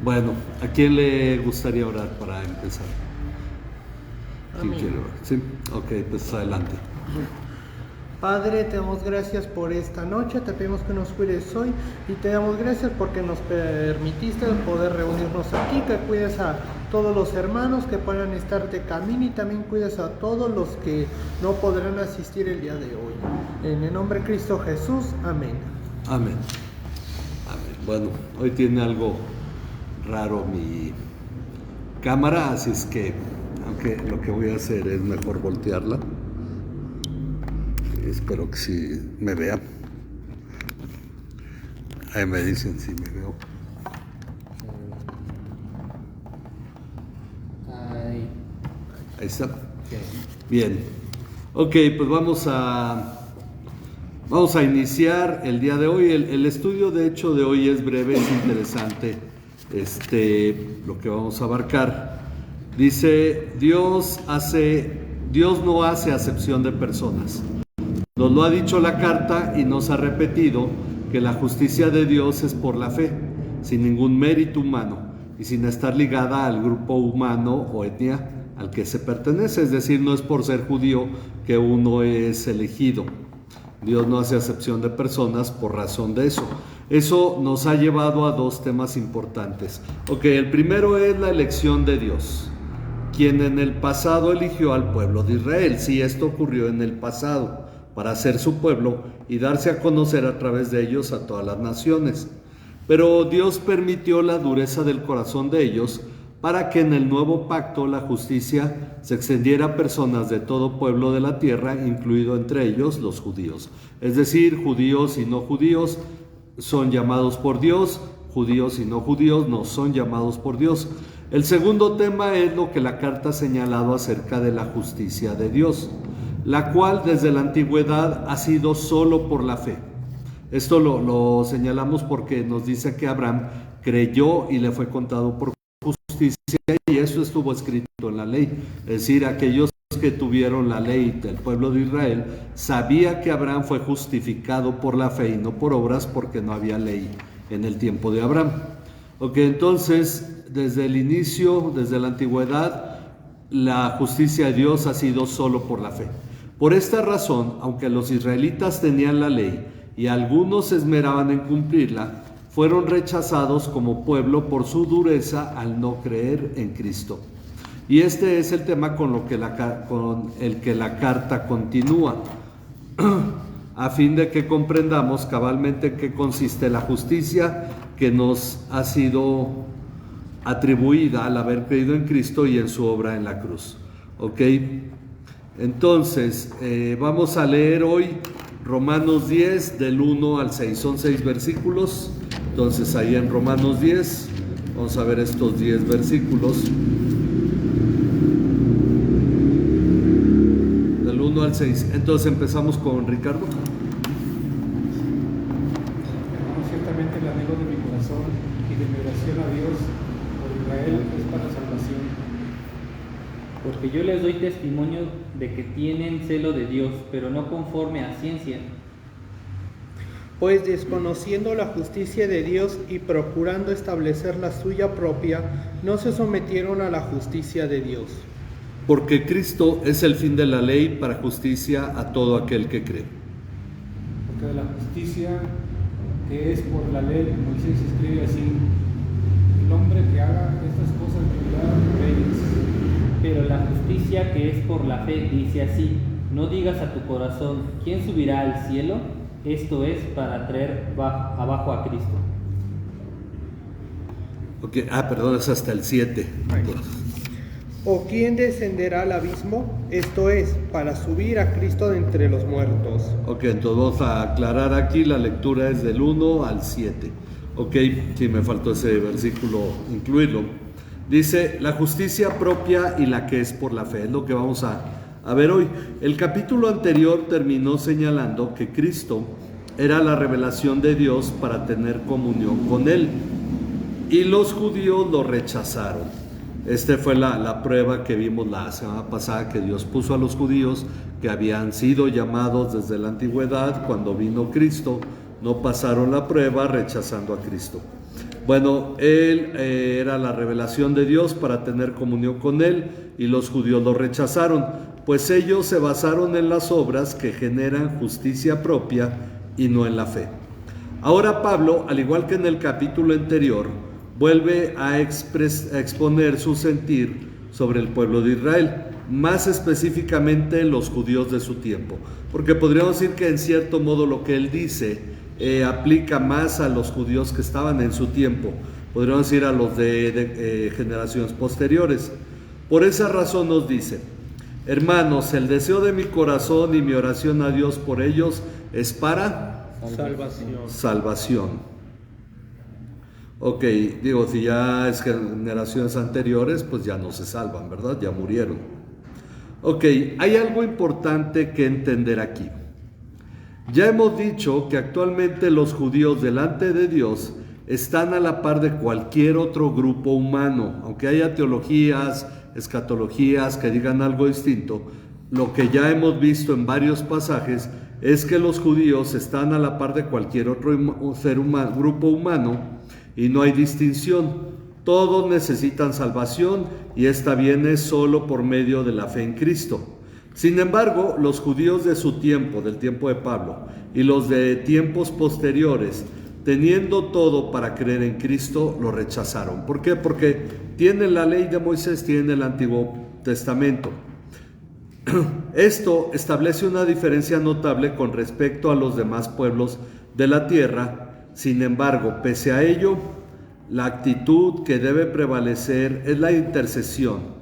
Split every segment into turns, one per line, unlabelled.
Bueno, ¿a quién le gustaría orar para empezar? ¿Quién
Amén.
quiere orar? ¿Sí? Ok, pues adelante.
Padre, te damos gracias por esta noche, te pedimos que nos cuides hoy y te damos gracias porque nos permitiste poder reunirnos aquí, que cuides a todos los hermanos que puedan estar de camino y también cuides a todos los que no podrán asistir el día de hoy. En el nombre de Cristo Jesús, amén.
Amén. Amén. Bueno, hoy tiene algo raro mi cámara, así es que, aunque lo que voy a hacer es mejor voltearla. Espero que sí me vean. Ahí me dicen si me veo. Ahí está. Bien. Ok, pues vamos a iniciar el día de hoy. El estudio, de hecho, de hoy es breve, es interesante. Lo que vamos a abarcar. Dice, Dios no hace acepción de personas. Nos lo ha dicho la carta y nos ha repetido que la justicia de Dios es por la fe, sin ningún mérito humano y sin estar ligada al grupo humano o etnia al que se pertenece. Es decir, no es por ser judío que uno es elegido. Dios no hace acepción de personas por razón de eso. Eso nos ha llevado a dos temas importantes. Ok, el primero es la elección de Dios, quien en el pasado eligió al pueblo de Israel. Sí, esto ocurrió en el pasado, para ser su pueblo y darse a conocer a través de ellos a todas las naciones. Pero Dios permitió la dureza del corazón de ellos para que en el nuevo pacto la justicia se extendiera a personas de todo pueblo de la tierra, incluido entre ellos los judíos. Es decir, judíos y no judíos son llamados por Dios, judíos y no judíos no son llamados por Dios. El segundo tema es lo que la carta ha señalado acerca de la justicia de Dios, la cual desde la antigüedad ha sido solo por la fe. Esto lo señalamos porque nos dice que Abraham creyó y le fue contado por justicia, y eso estuvo escrito en la ley. Es decir, aquellos que tuvieron la ley del pueblo de Israel sabía que Abraham fue justificado por la fe y no por obras, porque no había ley en el tiempo de Abraham. Ok, entonces desde el inicio, desde la antigüedad, la justicia de Dios ha sido solo por la fe. Por esta razón, aunque los israelitas tenían la ley y algunos se esmeraban en cumplirla, fueron rechazados como pueblo por su dureza al no creer en Cristo. Y este es el tema con el que la carta continúa, a fin de que comprendamos cabalmente en qué consiste la justicia que nos ha sido atribuida al haber creído en Cristo y en su obra en la cruz. ¿Ok? Entonces, vamos a leer hoy Romanos 10 del 1 al 6. Son 6 versículos. Entonces, ahí en Romanos 10, vamos a ver estos 10 versículos. Del 1 al 6. Entonces, empezamos con Ricardo.
Ciertamente el anhelo de mi corazón y de mi oración a Dios por Israel es para salvación.
Porque yo les doy testimonio de que tienen celo de Dios, pero no conforme a ciencia.
Pues desconociendo la justicia de Dios y procurando establecer la suya propia, no se sometieron a la justicia de Dios.
Porque Cristo es el fin de la ley para justicia a todo aquel que cree.
Porque de la justicia que es por la ley, Moisés escribe así: el hombre que haga estas cosas vivirá de ellas.
Pero la justicia que es por la fe dice así: no digas a tu corazón, ¿quién subirá al cielo? Esto es para traer abajo a Cristo.
Okay. Perdón, es hasta el 7.
¿O quién descenderá al abismo? Esto es, para subir a Cristo de entre los muertos.
Ok, entonces vamos a aclarar aquí, la lectura es del 1 al 7. Ok, sí, me faltó ese versículo incluirlo. Dice, la justicia propia y la que es por la fe, es lo que vamos a ver hoy. El capítulo anterior terminó señalando que Cristo era la revelación de Dios para tener comunión con Él, y los judíos lo rechazaron. Fue la prueba que vimos la semana pasada, que Dios puso a los judíos que habían sido llamados desde la antigüedad. Cuando vino Cristo, no pasaron la prueba, rechazando a Cristo. Bueno, él era la revelación de Dios para tener comunión con él, y los judíos lo rechazaron, pues ellos se basaron en las obras que generan justicia propia y no en la fe. Ahora Pablo, al igual que en el capítulo anterior, vuelve a exponer su sentir sobre el pueblo de Israel, más específicamente los judíos de su tiempo, porque podríamos decir que en cierto modo lo que él dice aplica más a los judíos que estaban en su tiempo, podríamos decir a los de generaciones posteriores. Por esa razón nos dice: hermanos, el deseo de mi corazón y mi oración a Dios por ellos es para salvación. Ok, digo, si ya es generaciones anteriores, pues ya no se salvan, ¿verdad? Ya murieron. Ok, hay algo importante que entender aquí. Ya hemos dicho que actualmente los judíos delante de Dios están a la par de cualquier otro grupo humano, aunque haya teologías, escatologías que digan algo distinto. Lo que ya hemos visto en varios pasajes es que los judíos están a la par de cualquier otro grupo humano y no hay distinción. Todos necesitan salvación y esta viene solo por medio de la fe en Cristo. Sin embargo, los judíos de su tiempo, del tiempo de Pablo, y los de tiempos posteriores, teniendo todo para creer en Cristo, lo rechazaron. ¿Por qué? Porque tienen la ley de Moisés, tienen el Antiguo Testamento. Esto establece una diferencia notable con respecto a los demás pueblos de la tierra. Sin embargo, pese a ello, la actitud que debe prevalecer es la intercesión.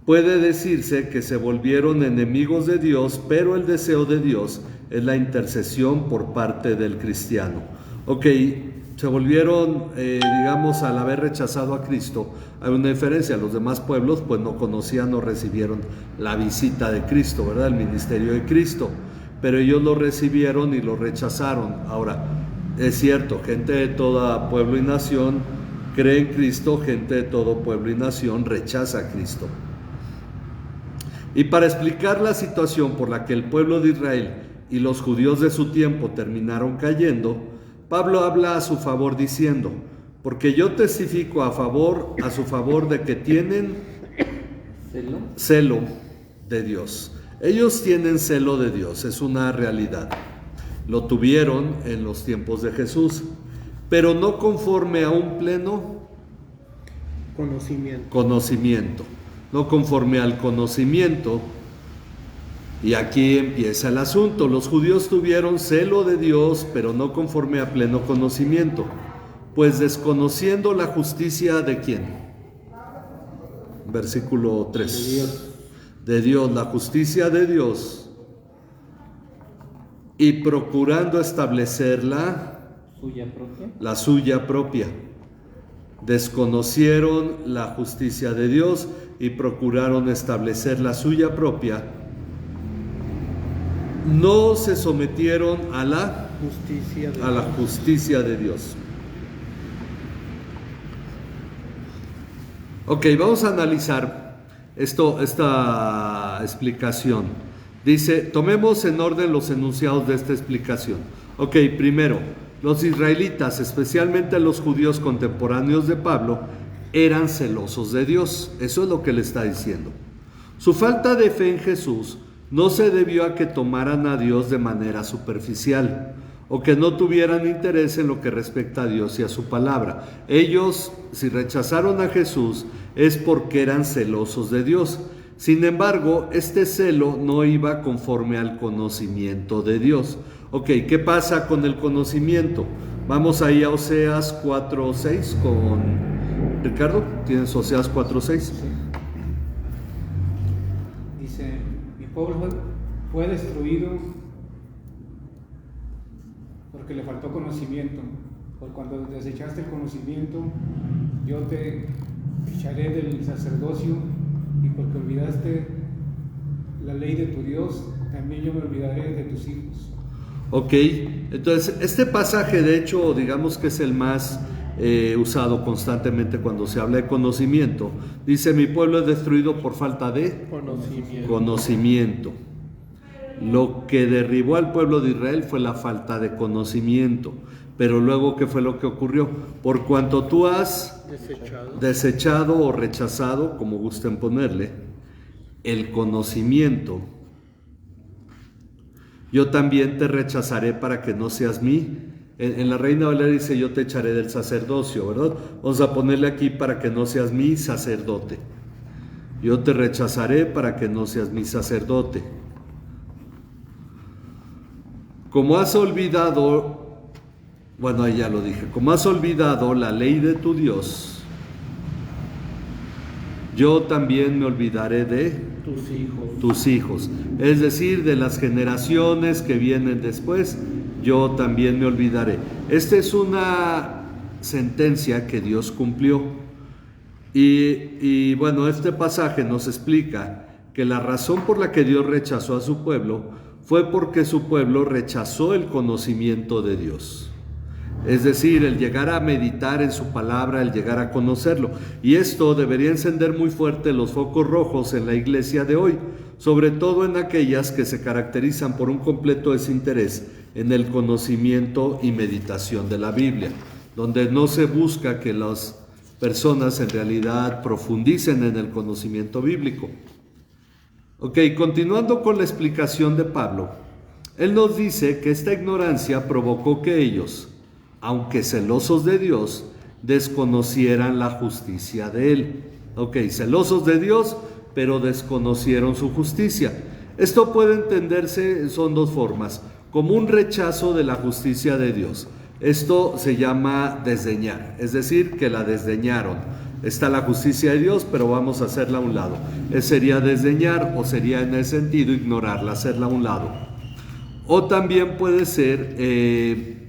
Puede decirse que se volvieron enemigos de Dios, pero el deseo de Dios es la intercesión por parte del cristiano. Ok, se volvieron, digamos, al haber rechazado a Cristo, hay una diferencia. Los demás pueblos pues no conocían o recibieron la visita de Cristo, ¿verdad? El ministerio de Cristo, pero ellos lo recibieron y lo rechazaron. Ahora, es cierto, gente de todo pueblo y nación cree en Cristo, gente de todo pueblo y nación rechaza a Cristo. Y para explicar la situación por la que el pueblo de Israel y los judíos de su tiempo terminaron cayendo, Pablo habla a su favor diciendo: porque yo testifico a su favor de que tienen celo de Dios. Ellos tienen celo de Dios, es una realidad. Lo tuvieron en los tiempos de Jesús, pero no conforme a un pleno conocimiento. No conforme al conocimiento. Y aquí empieza el asunto. Los judíos tuvieron celo de Dios, pero no conforme a pleno conocimiento, pues desconociendo la justicia de ¿quién? Versículo 3. De Dios, la justicia de Dios, y procurando establecer la suya propia. Desconocieron la justicia de Dios y procuraron establecer la suya propia. No se sometieron a la justicia de Dios. Ok, vamos a analizar esta explicación. Dice, tomemos en orden los enunciados de esta explicación. Ok, primero, los israelitas, especialmente los judíos contemporáneos de Pablo, eran celosos de Dios. Eso es lo que le está diciendo. Su falta de fe en Jesús no se debió a que tomaran a Dios de manera superficial o que no tuvieran interés en lo que respecta a Dios y a su palabra. Ellos, si rechazaron a Jesús, es porque eran celosos de Dios. Sin embargo, este celo no iba conforme al conocimiento de Dios. Ok, ¿qué pasa con el conocimiento? Vamos ahí a Oseas 4:6 con Ricardo. ¿Tienes Oseas 4:6?
Sí. Dice, mi pueblo fue destruido porque le faltó conocimiento. Por cuando desechaste el conocimiento, yo te echaré del sacerdocio, y porque olvidaste la ley de tu Dios, también yo me olvidaré de tus hijos. Ok, entonces este pasaje de hecho digamos que es el más usado constantemente cuando se habla de conocimiento. Dice, mi pueblo es destruido por falta de conocimiento. Lo que derribó al pueblo de Israel fue la falta de conocimiento.
Pero luego, ¿qué fue lo que ocurrió? Por cuanto tú has desechado o rechazado, como gusten ponerle, el conocimiento, yo también te rechazaré para que no seas mí. En la Reina Valera dice, yo te echaré del sacerdocio, ¿verdad? Vamos a ponerle aquí, para que no seas mi sacerdote. Yo te rechazaré para que no seas mi sacerdote. Como has olvidado, bueno, ahí ya lo dije, como has olvidado la ley de tu Dios, yo también me olvidaré de tus hijos. Es decir, de las generaciones que vienen después, yo también me olvidaré. Esta es una sentencia que Dios cumplió. Y bueno, este pasaje nos explica que la razón por la que Dios rechazó a su pueblo fue porque su pueblo rechazó el conocimiento de Dios. Es decir, el llegar a meditar en su palabra, el llegar a conocerlo. Y esto debería encender muy fuerte los focos rojos en la iglesia de hoy, sobre todo en aquellas que se caracterizan por un completo desinterés en el conocimiento y meditación de la Biblia, donde no se busca que las personas en realidad profundicen en el conocimiento bíblico. Ok, continuando con la explicación de Pablo, él nos dice que esta ignorancia provocó que ellos, aunque celosos de Dios, desconocieran la justicia de Él. Ok, celosos de Dios, pero desconocieron su justicia. Esto puede entenderse, son dos formas, como un rechazo de la justicia de Dios. Esto se llama desdeñar, es decir, que la desdeñaron. Está la justicia de Dios, pero vamos a hacerla a un lado. Sería desdeñar, o sería en ese sentido ignorarla, hacerla a un lado. O también puede ser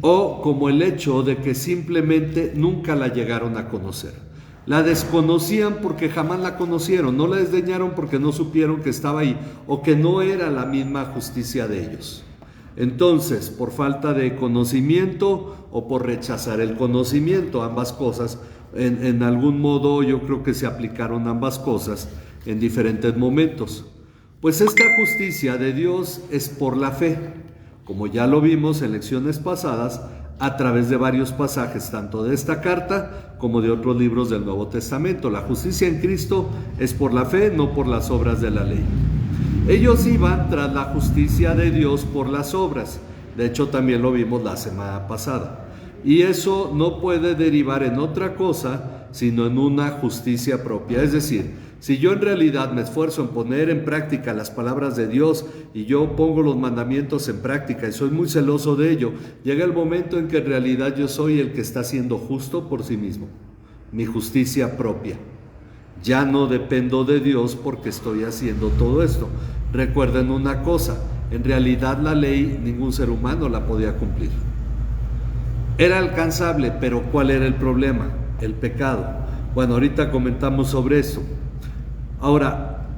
o como el hecho de que simplemente nunca la llegaron a conocer. La desconocían porque jamás la conocieron, no la desdeñaron porque no supieron que estaba ahí o que no era la misma justicia de ellos. Entonces, por falta de conocimiento o por rechazar el conocimiento, ambas cosas, en algún modo yo creo que se aplicaron ambas cosas en diferentes momentos. Pues esta justicia de Dios es por la fe, como ya lo vimos en lecciones pasadas, a través de varios pasajes, tanto de esta carta como de otros libros del Nuevo Testamento. La justicia en Cristo es por la fe, no por las obras de la ley. Ellos iban tras la justicia de Dios por las obras. De hecho, también lo vimos la semana pasada. Y eso no puede derivar en otra cosa, sino en una justicia propia. Es decir, si yo en realidad me esfuerzo en poner en práctica las palabras de Dios y yo pongo los mandamientos en práctica y soy muy celoso de ello, llega el momento en que en realidad yo soy el que está siendo justo por sí mismo. Mi justicia propia. Ya no dependo de Dios porque estoy haciendo todo esto. Recuerden una cosa, en realidad la ley ningún ser humano la podía cumplir. Era alcanzable, pero ¿cuál era el problema? El pecado. Bueno, ahorita comentamos sobre eso. Ahora,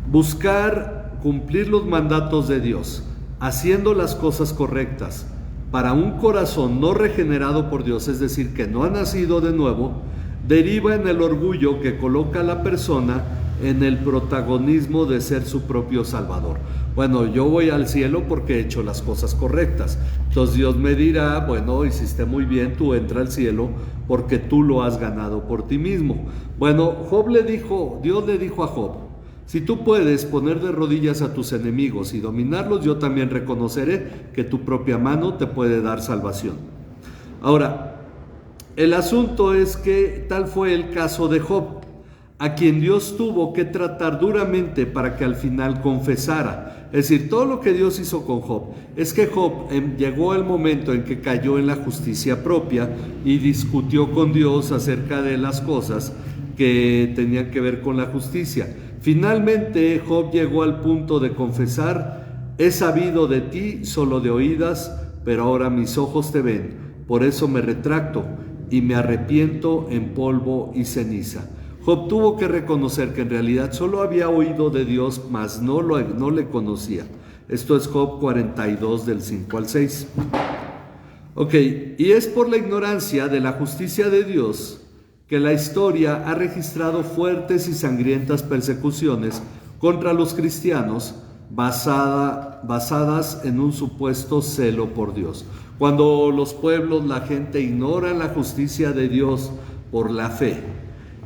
buscar cumplir los mandatos de Dios, haciendo las cosas correctas, para un corazón no regenerado por Dios, es decir, que no ha nacido de nuevo, deriva en el orgullo que coloca a la persona en el protagonismo de ser su propio Salvador. Bueno, yo voy al cielo porque he hecho las cosas correctas. Entonces Dios me dirá, bueno, hiciste muy bien, tú entra al cielo porque tú lo has ganado por ti mismo. Bueno, Dios le dijo a Job, si tú puedes poner de rodillas a tus enemigos y dominarlos, yo también reconoceré que tu propia mano te puede dar salvación. Ahora, el asunto es que tal fue el caso de Job, a quien Dios tuvo que tratar duramente para que al final confesara. Es decir, todo lo que Dios hizo con Job, es que Job llegó el momento en que cayó en la justicia propia y discutió con Dios acerca de las cosas que tenían que ver con la justicia. Finalmente Job llegó al punto de confesar, he sabido de ti solo de oídas, pero ahora mis ojos te ven, por eso me retracto y me arrepiento en polvo y ceniza. Job tuvo que reconocer que en realidad solo había oído de Dios, mas no le conocía. Esto es Job 42 del 5 al 6. Ok, y es por la ignorancia de la justicia de Dios que la historia ha registrado fuertes y sangrientas persecuciones contra los cristianos basadas en un supuesto celo por Dios. Cuando los pueblos, la gente ignora la justicia de Dios por la fe,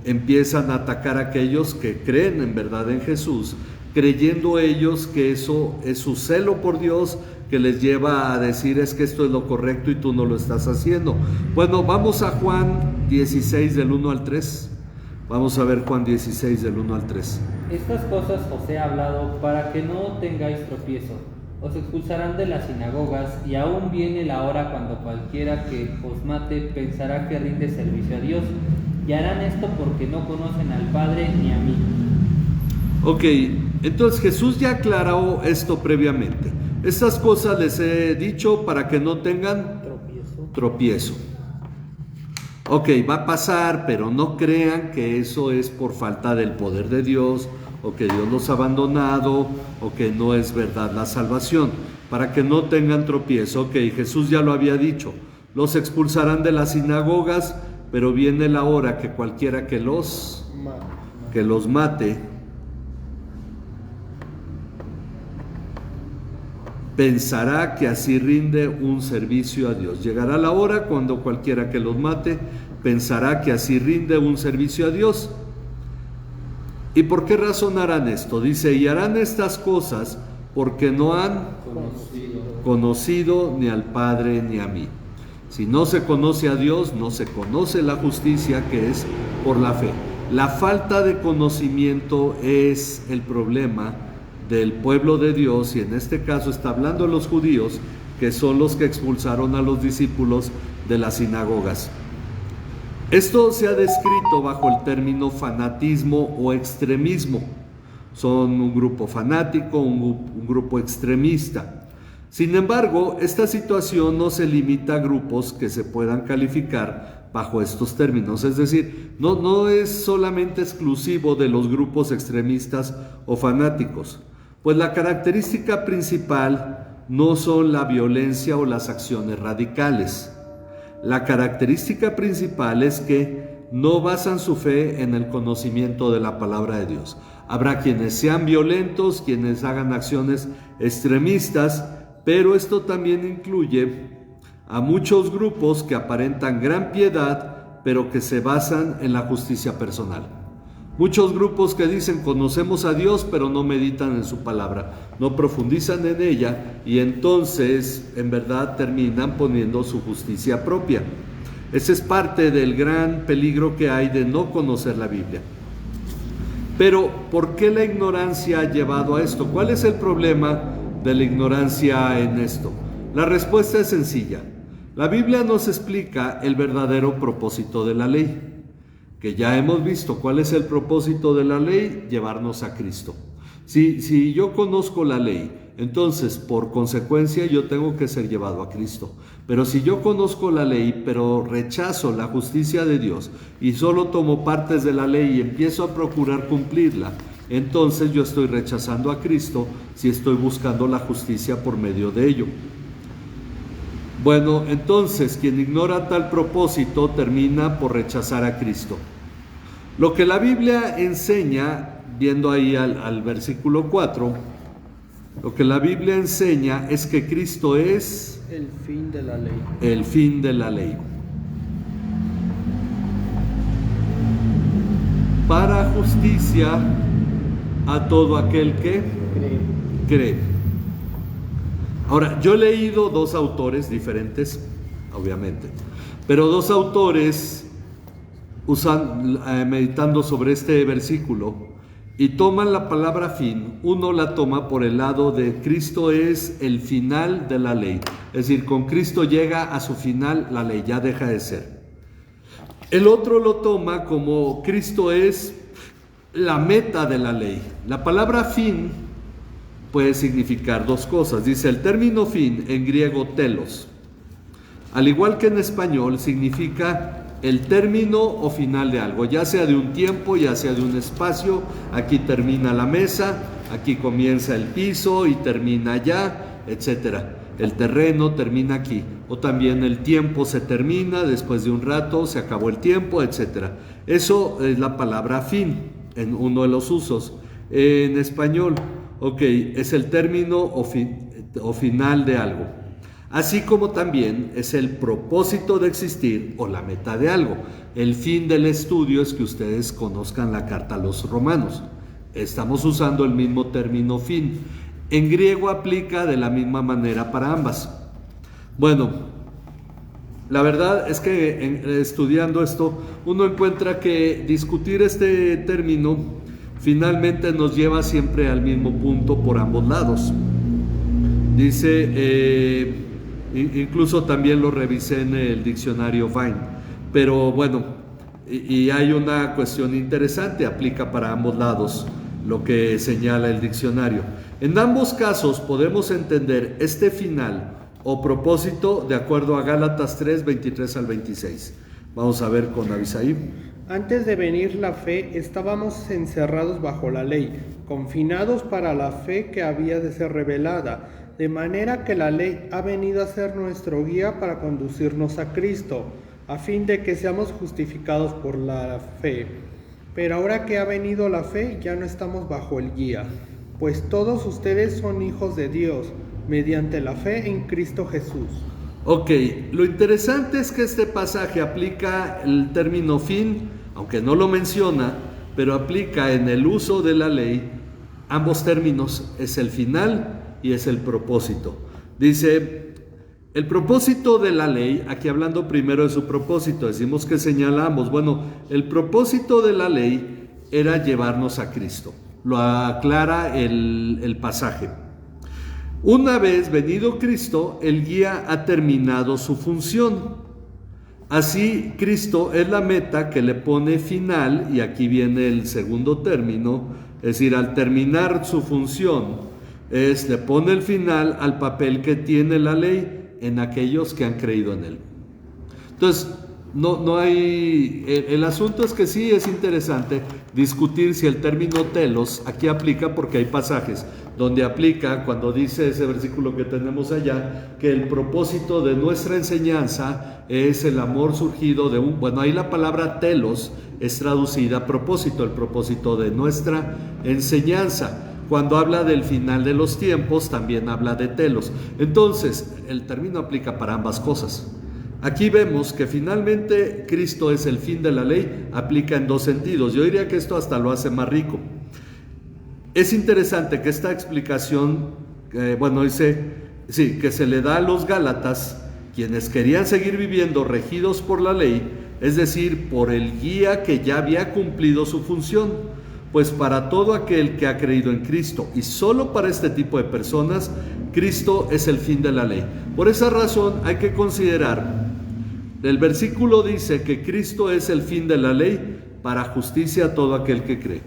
empiezan a atacar a aquellos que creen en verdad en Jesús, creyendo ellos que eso es su celo por Dios, que les lleva a decir es que esto es lo correcto y tú no lo estás haciendo. Bueno, vamos a Juan 16 del 1 al 3. Vamos a ver Juan 16 del 1 al 3.
Estas cosas os he hablado para que no tengáis tropiezo. Os expulsarán de las sinagogas, y aún viene la hora cuando cualquiera que os mate pensará que rinde servicio a Dios, y harán esto porque no conocen al Padre ni a mí.
Ok, entonces Jesús ya aclaró esto previamente. Estas cosas les he dicho para que no tengan tropiezo. Ok, va a pasar, pero no crean que eso es por falta del poder de Dios, o que Dios los ha abandonado, o que no es verdad la salvación, para que no tengan tropiezo. Ok, Jesús ya lo había dicho, los expulsarán de las sinagogas, pero viene la hora que cualquiera que los mate, pensará que así rinde un servicio a Dios. Llegará la hora cuando cualquiera que los mate pensará que así rinde un servicio a Dios. ¿Y por qué razón harán esto? Dice, y harán estas cosas porque no han conocido ni al Padre ni a mí. Si no se conoce a Dios, no se conoce la justicia que es por la fe. La falta de conocimiento es el problema del pueblo de Dios, y en este caso está hablando de los judíos, que son los que expulsaron a los discípulos de las sinagogas. Esto se ha descrito bajo el término fanatismo o extremismo. Son un grupo fanático, un grupo extremista. Sin embargo, esta situación no se limita a grupos que se puedan calificar bajo estos términos, es decir, no es solamente exclusivo de los grupos extremistas o fanáticos. Pues la característica principal no son la violencia o las acciones radicales. La característica principal es que no basan su fe en el conocimiento de la palabra de Dios. Habrá quienes sean violentos, quienes hagan acciones extremistas, pero esto también incluye a muchos grupos que aparentan gran piedad, pero que se basan en la justicia personal. Muchos grupos que dicen conocemos a Dios, pero no meditan en su palabra, no profundizan en ella, y entonces en verdad terminan poniendo su justicia propia. Ese es parte del gran peligro que hay de no conocer la Biblia. Pero ¿por qué la ignorancia ha llevado a esto? ¿Cuál es el problema de la ignorancia en esto? La respuesta es sencilla. La Biblia nos explica el verdadero propósito de la ley, que ya hemos visto. ¿Cuál es el propósito de la ley? Llevarnos a Cristo. Si yo conozco la ley, entonces por consecuencia yo tengo que ser llevado a Cristo. Pero si yo conozco la ley, pero rechazo la justicia de Dios y solo tomo partes de la ley y empiezo a procurar cumplirla, entonces yo estoy rechazando a Cristo si estoy buscando la justicia por medio de ello. Bueno, entonces quien ignora tal propósito termina por rechazar a Cristo. Lo que la Biblia enseña, viendo ahí al versículo 4, lo que la Biblia enseña es que Cristo es
el fin de la ley.
El fin de la ley. Para justicia a todo aquel que cree. Ahora, yo he leído dos autores diferentes, obviamente, pero dos autores meditando sobre este versículo y toman la palabra fin. Uno la toma por el lado de Cristo es el final de la ley, es decir, con Cristo llega a su final la ley, ya deja de ser. El otro lo toma como Cristo es la meta de la ley. La palabra fin puede significar dos cosas. Dice el término fin, en griego telos, al igual que en español, significa el término o final de algo, ya sea de un tiempo, ya sea de un espacio. Aquí termina la mesa, aquí comienza el piso y termina allá, etcétera. El terreno termina aquí, o también el tiempo se termina, después de un rato se acabó el tiempo, etcétera. Eso es la palabra fin en uno de los usos. En español, Ok, es el término o final de algo. Así como también es el propósito de existir o la meta de algo. El fin del estudio es que ustedes conozcan la carta a los romanos. Estamos usando el mismo término fin. En griego aplica de la misma manera para ambas. Bueno, la verdad es que estudiando esto uno encuentra que discutir este término finalmente nos lleva siempre al mismo punto por ambos lados. Dice, incluso también lo revisé en el diccionario Vine, pero bueno, y hay una cuestión interesante, aplica para ambos lados lo que señala el diccionario. En ambos casos podemos entender este final o propósito de acuerdo a Gálatas 3, 23 al 26. Vamos a ver con Abisaí.
Antes de venir la fe, estábamos encerrados bajo la ley, confinados para la fe que había de ser revelada, de manera que la ley ha venido a ser nuestro guía para conducirnos a Cristo, a fin de que seamos justificados por la fe. Pero ahora que ha venido la fe, ya no estamos bajo el guía, pues todos ustedes son hijos de Dios, mediante la fe en Cristo Jesús.
Ok, lo interesante es que este pasaje aplica el término fin, aunque no lo menciona, pero aplica en el uso de la ley ambos términos, es el final y es el propósito. Dice, el propósito de la ley, aquí hablando primero de su propósito, decimos que señalamos, bueno, el propósito de la ley era llevarnos a Cristo, lo aclara el pasaje. Una vez venido Cristo, el guía ha terminado su función. Así, Cristo es la meta que le pone final, y aquí viene el segundo término, es decir, al terminar su función, le pone el final al papel que tiene la ley en aquellos que han creído en él. Entonces, no hay, el asunto es que sí es interesante discutir si el término telos aquí aplica, porque hay pasajes donde aplica cuando dice ese versículo que tenemos allá, que el propósito de nuestra enseñanza es el amor surgido de bueno, ahí la palabra telos es traducida propósito, el propósito de nuestra enseñanza. Cuando habla del final de los tiempos, también habla de telos. Entonces, el término aplica para ambas cosas. Aquí vemos que finalmente Cristo es el fin de la ley, aplica en dos sentidos. Yo diría que esto hasta lo hace más rico. Es interesante que esta explicación, que se le da a los Gálatas, quienes querían seguir viviendo regidos por la ley, es decir, por el guía que ya había cumplido su función. Pues para todo aquel que ha creído en Cristo, y solo para este tipo de personas, Cristo es el fin de la ley. Por esa razón hay que considerar, el versículo dice que Cristo es el fin de la ley para justicia a todo aquel que cree.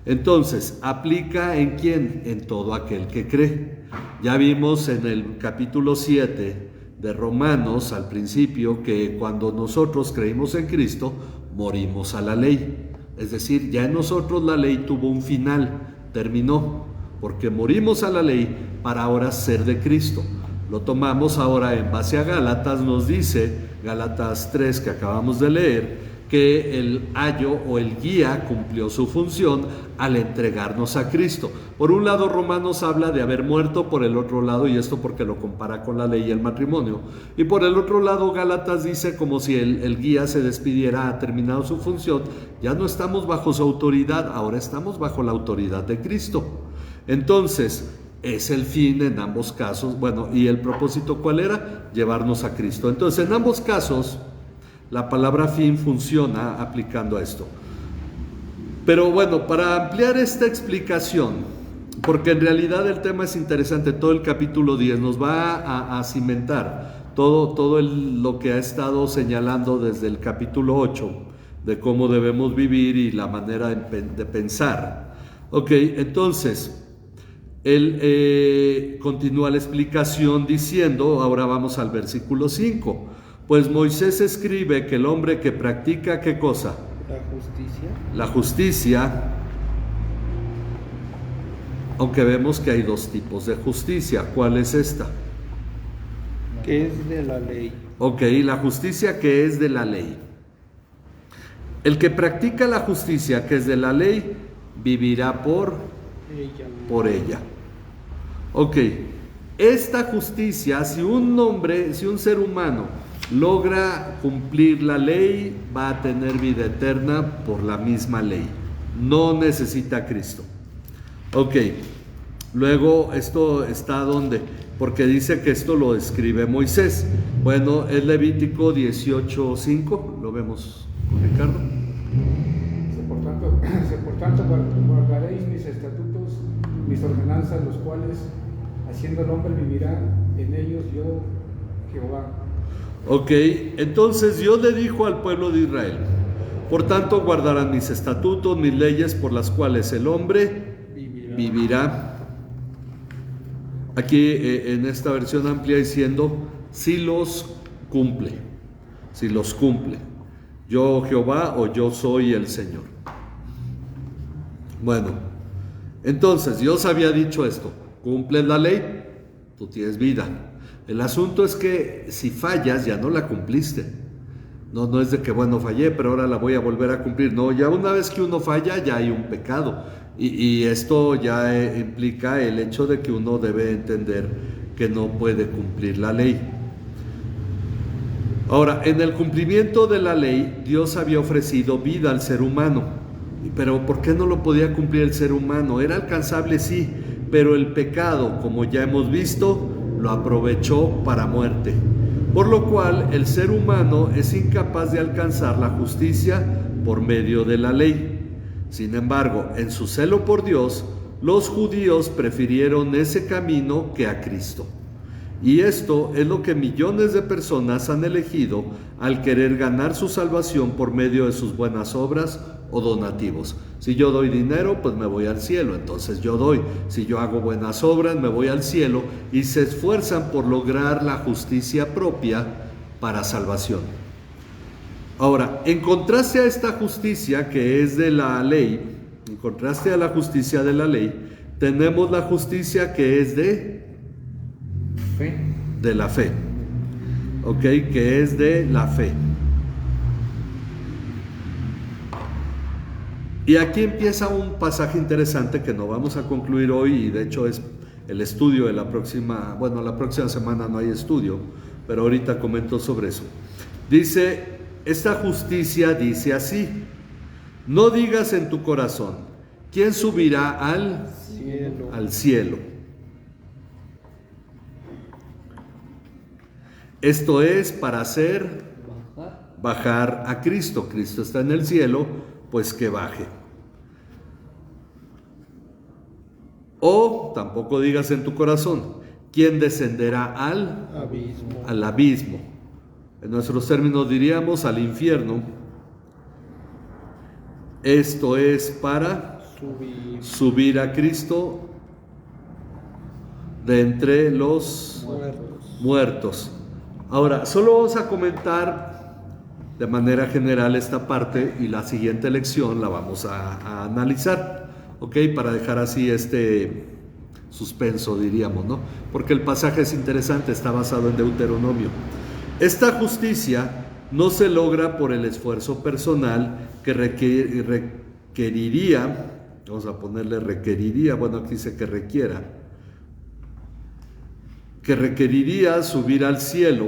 Entonces, ¿aplica en quién? En todo aquel que cree. Ya vimos en el capítulo 7 de Romanos al principio que cuando nosotros creímos en Cristo, morimos a la ley. Es decir, ya en nosotros la ley tuvo un final, terminó, porque morimos a la ley para ahora ser de Cristo. Lo tomamos ahora en base a Gálatas, nos dice, Gálatas 3 que acabamos de leer, que el ayo o el guía cumplió su función al entregarnos a Cristo. Por un lado, Romanos habla de haber muerto, por el otro lado, y esto porque lo compara con la ley y el matrimonio, y por el otro lado, Gálatas dice como si el guía se despidiera, ha terminado su función, ya no estamos bajo su autoridad, ahora estamos bajo la autoridad de Cristo. Entonces, es el fin en ambos casos. Bueno, ¿y el propósito cuál era? Llevarnos a Cristo. Entonces, en ambos casos, la palabra fin funciona aplicando a esto. Pero bueno, para ampliar esta explicación, porque en realidad el tema es interesante, todo el capítulo 10 nos va a cimentar todo lo que ha estado señalando desde el capítulo 8, de cómo debemos vivir y la manera de pensar. Ok, entonces, él continúa la explicación diciendo, ahora vamos al versículo 5, pues Moisés escribe que el hombre que practica, ¿qué cosa? La justicia, aunque vemos que hay dos tipos de justicia. ¿Cuál es esta?
Que es de la ley.
Ok, la justicia que es de la ley. El que practica la justicia que es de la ley, vivirá por por ella. Ok, esta justicia, si un ser humano logra cumplir la ley, va a tener vida eterna por la misma ley. No necesita a Cristo. Ok, luego esto está ¿dónde? Porque dice que esto lo escribe Moisés. Bueno, es Levítico 18:5, lo vemos con Ricardo.
Por tanto guardaréis mis estatutos, mis ordenanzas, los cuales, haciendo el hombre, vivirá en ellos yo, Jehová.
Ok, entonces Dios le dijo al pueblo de Israel: por tanto guardarán mis estatutos, mis leyes, por las cuales el hombre vivirá. Aquí en esta versión amplia diciendo, si los cumple, yo Jehová o yo soy el Señor. Bueno, entonces Dios había dicho esto: cumples la ley, tú tienes vida. El asunto es que si fallas, ya no la cumpliste. No es de que, bueno, fallé, pero ahora la voy a volver a cumplir. No, ya una vez que uno falla, ya hay un pecado. Y esto ya implica el hecho de que uno debe entender que no puede cumplir la ley. Ahora, en el cumplimiento de la ley, Dios había ofrecido vida al ser humano. Pero ¿por qué no lo podía cumplir el ser humano? Era alcanzable, sí, pero el pecado, como ya hemos visto, lo aprovechó para muerte. Por lo cual, el ser humano es incapaz de alcanzar la justicia por medio de la ley. Sin embargo, en su celo por Dios, los judíos prefirieron ese camino que a Cristo. Y esto es lo que millones de personas han elegido al querer ganar su salvación por medio de sus buenas obras o donativos. Si yo doy dinero, pues me voy al cielo, entonces yo doy. Si yo hago buenas obras, me voy al cielo, y se esfuerzan por lograr la justicia propia para salvación. Ahora, en contraste a esta justicia que es de la ley, en contraste a la justicia de la ley, tenemos la justicia que es de la fe. Ok, que es de la fe. Y aquí empieza un pasaje interesante que no vamos a concluir hoy, y de hecho es el estudio de la próxima, bueno, la próxima semana no hay estudio, pero ahorita comento sobre eso. Dice, esta justicia dice así: no digas en tu corazón, ¿quién subirá al cielo? Esto es para hacer bajar a Cristo. Cristo está en el cielo, pues que baje. O tampoco digas en tu corazón, ¿quién descenderá al abismo? En nuestros términos diríamos al infierno. Esto es para subir a Cristo de entre los muertos. Ahora, solo vamos a comentar de manera general esta parte, y la siguiente lección la vamos a analizar, ¿ok? Para dejar así este suspenso, diríamos, ¿no? Porque el pasaje es interesante, está basado en Deuteronomio. Esta justicia no se logra por el esfuerzo personal que requeriría, vamos a ponerle requeriría, bueno, aquí dice que requeriría subir al cielo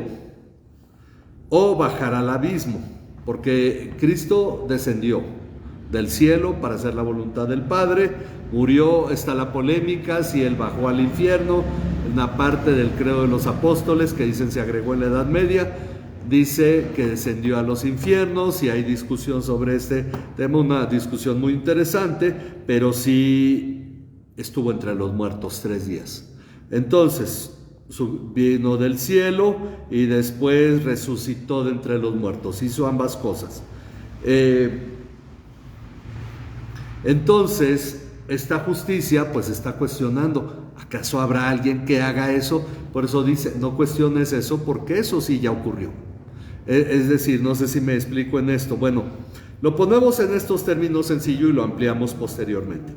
o bajar al abismo, porque Cristo descendió del cielo para hacer la voluntad del Padre, murió, está la polémica si él bajó al infierno. Una parte del credo de los apóstoles que dicen se agregó en la Edad Media, dice que descendió a los infiernos, y hay discusión sobre este tema, una discusión muy interesante, pero sí estuvo entre los muertos 3 días. Entonces vino del cielo y después resucitó de entre los muertos, hizo ambas cosas. Entonces esta justicia pues está cuestionando, ¿acaso habrá alguien que haga eso? Por eso dice, no cuestiones eso, porque eso sí ya ocurrió. Es decir, no sé si me explico en esto. Bueno, lo ponemos en estos términos sencillos y lo ampliamos posteriormente.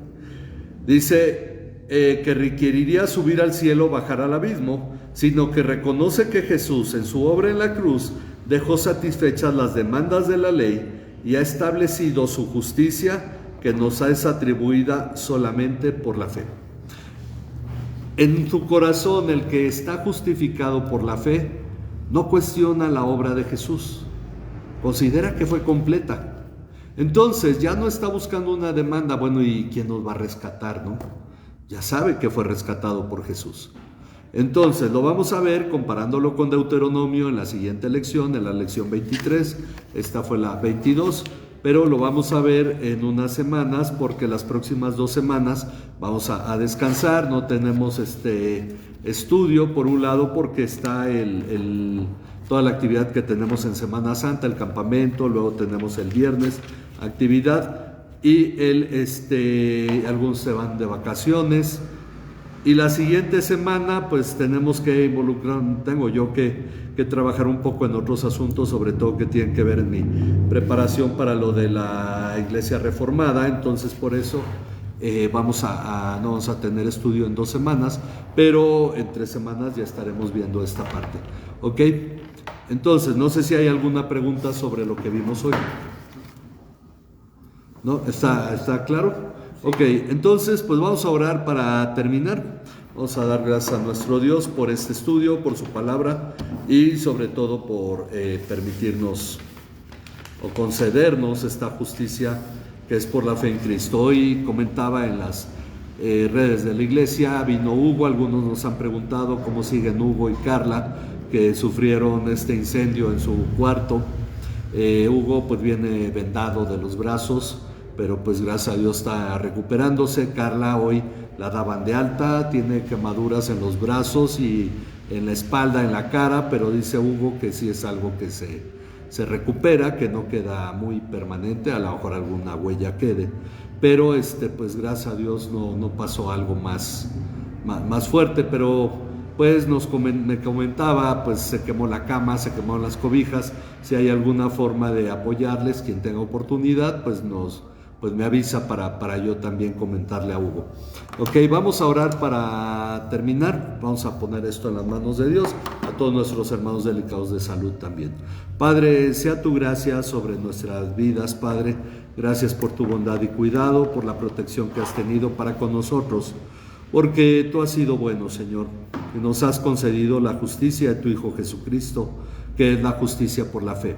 Dice que requeriría subir al cielo o bajar al abismo, sino que reconoce que Jesús en su obra en la cruz dejó satisfechas las demandas de la ley y ha establecido su justicia que nos es atribuida solamente por la fe. En tu corazón, el que está justificado por la fe no cuestiona la obra de Jesús, considera que fue completa. Entonces ya no está buscando una demanda, bueno, ¿y quién nos va a rescatar, no? Ya sabe que fue rescatado por Jesús. Entonces lo vamos a ver comparándolo con Deuteronomio en la siguiente lección, en la lección 23, esta fue la 22, pero lo vamos a ver en unas semanas, porque las próximas 2 semanas vamos a descansar, no tenemos estudio, por un lado porque está toda la actividad que tenemos en Semana Santa, el campamento, luego tenemos el viernes actividad, y algunos se van de vacaciones, y la siguiente semana pues tenemos que tengo yo que trabajar un poco en otros asuntos, sobre todo que tienen que ver en mi preparación para lo de la Iglesia Reformada. Entonces por eso no vamos a tener estudio en 2 semanas, pero en 3 semanas ya estaremos viendo esta parte, ¿ok? Entonces no sé si hay alguna pregunta sobre lo que vimos hoy. ¿No? ¿Está claro? Ok, entonces pues vamos a orar para terminar. Vamos a dar gracias a nuestro Dios por este estudio, por su palabra y sobre todo por permitirnos o concedernos esta justicia que es por la fe en Cristo. Hoy comentaba en las redes de la iglesia, vino Hugo, algunos nos han preguntado cómo siguen Hugo y Carla, que sufrieron este incendio en su cuarto. Hugo pues viene vendado de los brazos, pero pues gracias a Dios está recuperándose. Carla hoy la daban de alta, tiene quemaduras en los brazos y en la espalda, en la cara, pero dice Hugo que sí es algo que se recupera, que no queda muy permanente, a lo mejor alguna huella quede, pero pues gracias a Dios no pasó algo más fuerte, pero pues me comentaba, pues se quemó la cama, se quemaron las cobijas. Si hay alguna forma de apoyarles, quien tenga oportunidad, pues me avisa para yo también comentarle a Hugo. Ok, vamos a orar para terminar. Vamos a poner esto en las manos de Dios, a todos nuestros hermanos delicados de salud también. Padre, sea tu gracia sobre nuestras vidas, Padre. Gracias por tu bondad y cuidado, por la protección que has tenido para con nosotros, porque tú has sido bueno, Señor, y nos has concedido la justicia de tu Hijo Jesucristo, que es la justicia por la fe.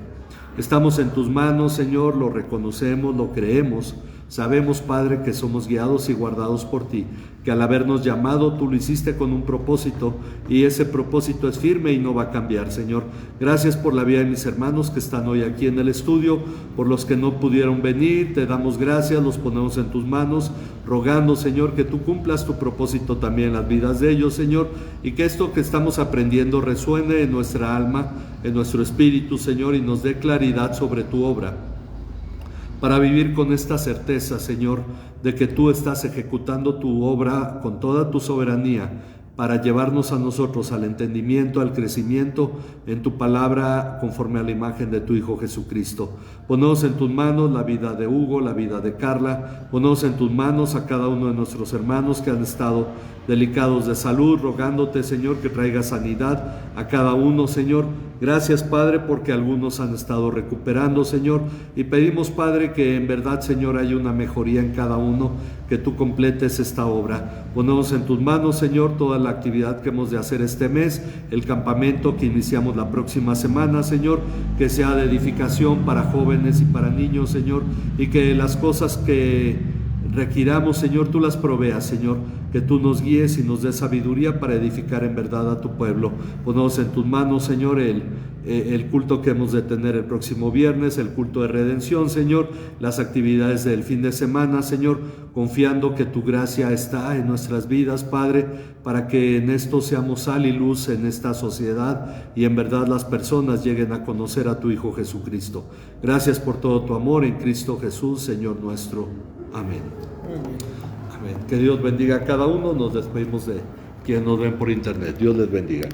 Estamos en tus manos, Señor, lo reconocemos, lo creemos. Sabemos, Padre, que somos guiados y guardados por ti, que al habernos llamado tú lo hiciste con un propósito y ese propósito es firme y no va a cambiar, Señor. Gracias por la vida de mis hermanos que están hoy aquí en el estudio, por los que no pudieron venir, te damos gracias, los ponemos en tus manos, rogando, Señor, que tú cumplas tu propósito también en las vidas de ellos, Señor, y que esto que estamos aprendiendo resuene en nuestra alma, en nuestro espíritu, Señor, y nos dé claridad sobre tu obra, para vivir con esta certeza, Señor, de que tú estás ejecutando tu obra con toda tu soberanía para llevarnos a nosotros al entendimiento, al crecimiento en tu palabra conforme a la imagen de tu Hijo Jesucristo. Ponemos en tus manos la vida de Hugo, la vida de Carla, ponemos en tus manos a cada uno de nuestros hermanos que han estado delicados de salud, rogándote, Señor, que traiga sanidad a cada uno, Señor. Gracias, Padre, porque algunos han estado recuperando, Señor, y pedimos, Padre, que en verdad, Señor, haya una mejoría en cada uno, que tú completes esta obra. Ponemos en tus manos, Señor, toda la actividad que hemos de hacer este mes, el campamento que iniciamos la próxima semana, Señor, que sea de edificación para jóvenes y para niños, Señor, y que las cosas que requiramos, Señor, tú las proveas, Señor, que tú nos guíes y nos des sabiduría para edificar en verdad a tu pueblo. Ponemos en tus manos, Señor, el culto que hemos de tener el próximo viernes, el culto de redención, Señor, las actividades del fin de semana, Señor, confiando que tu gracia está en nuestras vidas, Padre, para que en esto seamos sal y luz en esta sociedad y en verdad las personas lleguen a conocer a tu Hijo Jesucristo. Gracias por todo tu amor en Cristo Jesús, Señor nuestro. Amén. Amén. Que Dios bendiga a cada uno. Nos despedimos de quienes nos ven por internet. Dios les bendiga.